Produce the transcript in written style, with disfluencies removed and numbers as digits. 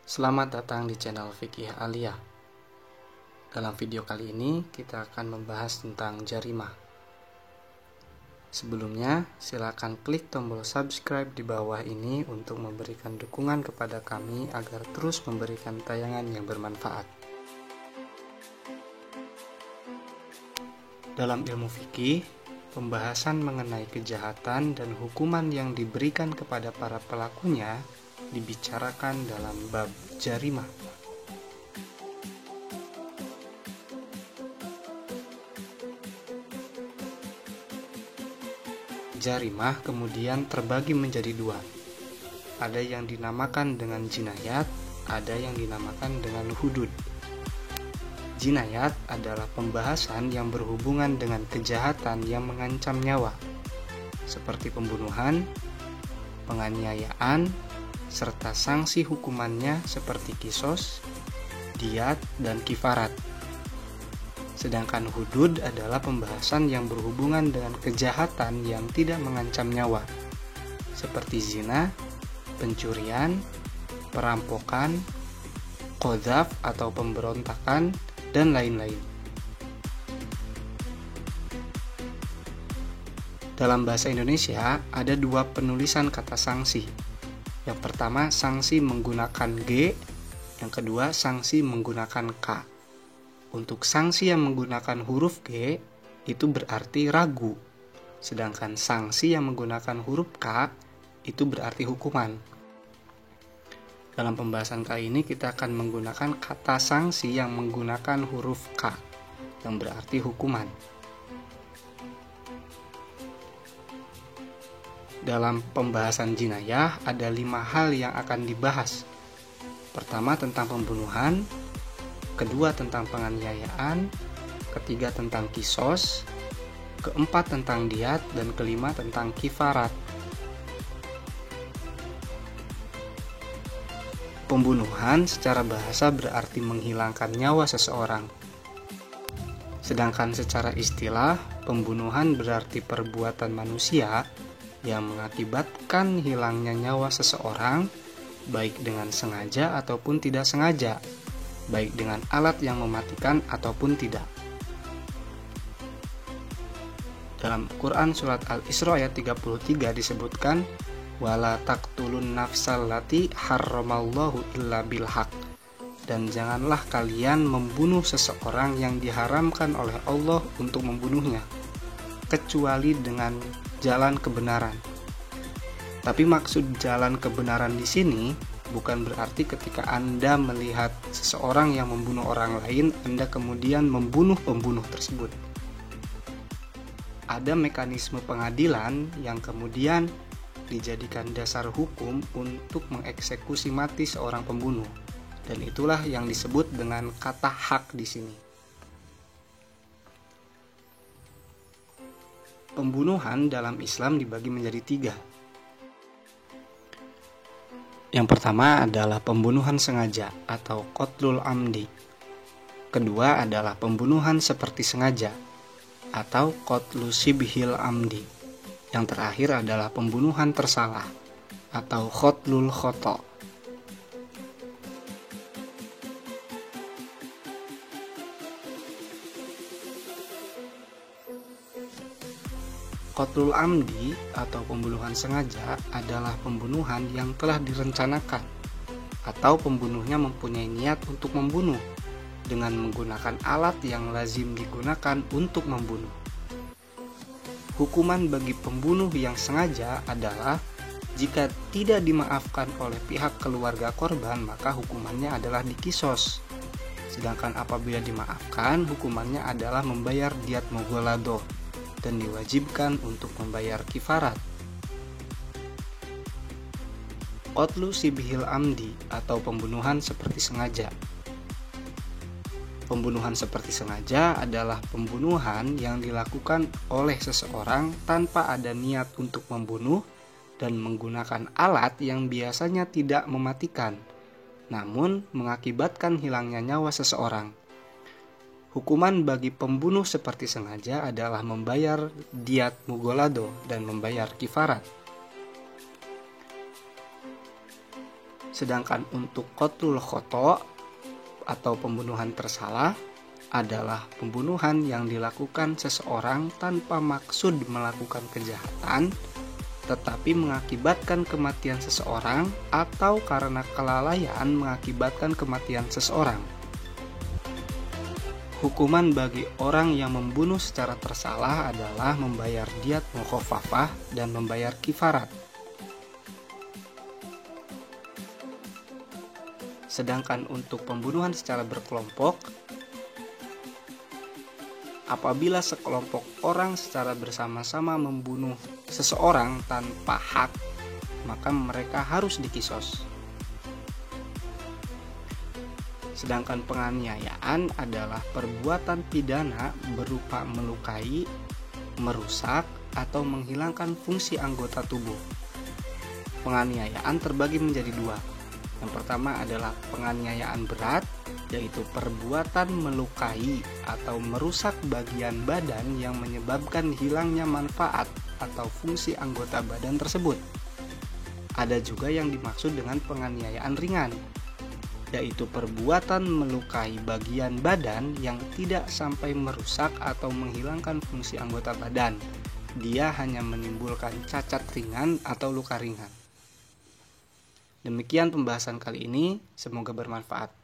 Selamat datang di channel Fikih Aliyah. Dalam video kali ini kita akan membahas tentang jarimah. Sebelumnya, silakan klik tombol subscribe di bawah ini untuk memberikan dukungan kepada kami agar terus memberikan tayangan yang bermanfaat. Dalam ilmu fikih, pembahasan mengenai kejahatan dan hukuman yang diberikan kepada para pelakunya dibicarakan dalam bab jarimah. Jarimah kemudian terbagi menjadi dua. Ada yang dinamakan dengan jinayat, ada yang dinamakan dengan hudud. Jinayat adalah pembahasan yang berhubungan dengan kejahatan yang mengancam nyawa, seperti pembunuhan, penganiayaan, serta sanksi hukumannya seperti kisos, diat, dan kifarat. Sedangkan hudud adalah pembahasan yang berhubungan dengan kejahatan yang tidak mengancam nyawa, seperti zina, pencurian, perampokan, qadzaf atau pemberontakan, dan lain-lain. Dalam bahasa Indonesia, ada dua penulisan kata sanksi. Yang pertama, sanksi menggunakan G, yang kedua, sanksi menggunakan K. Untuk sanksi yang menggunakan huruf G, itu berarti ragu. Sedangkan sanksi yang menggunakan huruf K, itu berarti hukuman. Dalam pembahasan kali ini, kita akan menggunakan kata sanksi yang menggunakan huruf K, yang berarti hukuman. Dalam pembahasan jinayah, ada 5 hal yang akan dibahas. Pertama, tentang pembunuhan. Kedua, tentang penganiayaan. Ketiga, tentang kisos. Keempat, tentang diat. Dan kelima, tentang kifarat. Pembunuhan secara bahasa berarti menghilangkan nyawa seseorang. Sedangkan secara istilah, pembunuhan berarti perbuatan manusia yang mengakibatkan hilangnya nyawa seseorang, baik dengan sengaja ataupun tidak sengaja, baik dengan alat yang mematikan ataupun tidak. Dalam Quran surat Al-Isra ayat 33 disebutkan, wala taqtulun nafsal lati harramallahu illa bilhaq, dan janganlah kalian membunuh seseorang yang diharamkan oleh Allah untuk membunuhnya, kecuali dengan jalan kebenaran. Tapi maksud jalan kebenaran di sini bukan berarti ketika Anda melihat seseorang yang membunuh orang lain, Anda kemudian membunuh pembunuh tersebut. Ada mekanisme pengadilan yang kemudian dijadikan dasar hukum untuk mengeksekusi mati seorang pembunuh, dan itulah yang disebut dengan kata hak di sini. Pembunuhan dalam Islam dibagi menjadi 3. Yang pertama adalah pembunuhan sengaja atau qatlul amdi. Kedua adalah pembunuhan seperti sengaja atau qatlu shibhil amdi. Yang terakhir adalah pembunuhan tersalah atau qatlul khata'. Qatlul amdi atau pembunuhan sengaja adalah pembunuhan yang telah direncanakan atau pembunuhnya mempunyai niat untuk membunuh dengan menggunakan alat yang lazim digunakan untuk membunuh. Hukuman bagi pembunuh yang sengaja adalah jika tidak dimaafkan oleh pihak keluarga korban, maka hukumannya adalah dikisos. Sedangkan apabila dimaafkan, hukumannya adalah membayar diat mughaladoh dan diwajibkan untuk membayar kifarat. Qatlu shibhil amdi atau pembunuhan seperti sengaja. Pembunuhan seperti sengaja adalah pembunuhan yang dilakukan oleh seseorang tanpa ada niat untuk membunuh dan menggunakan alat yang biasanya tidak mematikan, namun mengakibatkan hilangnya nyawa seseorang. Hukuman bagi pembunuh seperti sengaja adalah membayar diat mughaladoh dan membayar kifarat. Sedangkan untuk qatlul khata' atau pembunuhan tersalah adalah pembunuhan yang dilakukan seseorang tanpa maksud melakukan kejahatan, tetapi mengakibatkan kematian seseorang atau karena kelalaian mengakibatkan kematian seseorang. Hukuman bagi orang yang membunuh secara tersalah adalah membayar diat mukhaffafah dan membayar kifarat. Sedangkan untuk pembunuhan secara berkelompok, apabila sekelompok orang secara bersama-sama membunuh seseorang tanpa hak, maka mereka harus dikisos. Sedangkan penganiayaan adalah perbuatan pidana berupa melukai, merusak, atau menghilangkan fungsi anggota tubuh. Penganiayaan terbagi menjadi dua. Yang pertama adalah penganiayaan berat, yaitu perbuatan melukai atau merusak bagian badan yang menyebabkan hilangnya manfaat atau fungsi anggota badan tersebut. Ada juga yang dimaksud dengan penganiayaan ringan, yaitu perbuatan melukai bagian badan yang tidak sampai merusak atau menghilangkan fungsi anggota badan. Dia hanya menimbulkan cacat ringan atau luka ringan. Demikian pembahasan kali ini, semoga bermanfaat.